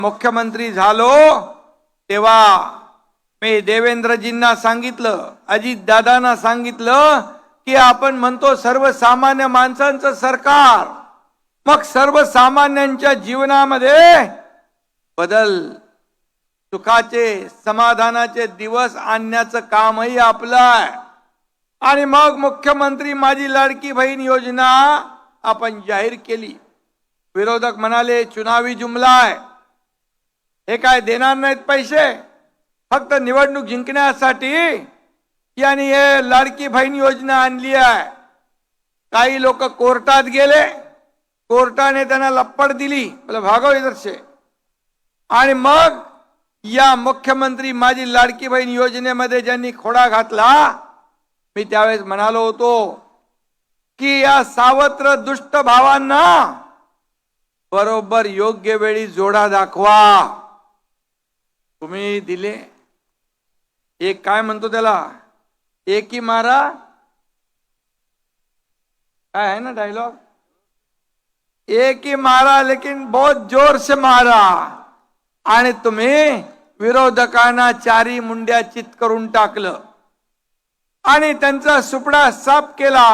मुख्यमंत्री झालो तेव्हा मी देवेंद्रजींना सांगितलं, अजित दादांना सांगितलं की आपण म्हणतो सर्वसामान्य माणसांचं सरकार, मग सर्वसामान्यांच्या जीवनामध्ये बदल, सुखाचे समाधानाचे दिवस आणण्याचं कामही आपलं आहे। आणि मग मुख्यमंत्री माझी लाडकी बहीण योजना आपण जाहीर केली। विरोधक म्हणाले चुनावी जुमला आहे, हे काय देणार नाहीत पैसे, फक्त निवडणूक जिंकण्यासाठी यांनी हे लाडकी बहीण योजना आणली आहे। काही लोक कोर्टात गेले, कोर्टाने त्यांना लप्पड दिली, बोले भागो इधर से। आणि मग या मुख्यमंत्री माझी लाडकी बहीण योजनेमध्ये ज्यांनी खोडा घातला, मी त्यावेळेस म्हणालो होतो की या सावत्र दुष्ट भावांना बरोबर योग्य वेळी जोडा दाखवा। तुम्ही दिले एक, काय म्हणतो त्याला, एक ही मारा, काय आहे ना डायलॉग, एक ही मारा लेकिन बहुत जोर से मारा। आणि तुम्ही विरोधकांना चारी मुंड्या चित करून टाकलं आणि त्यांचा सुपडा साफ केला।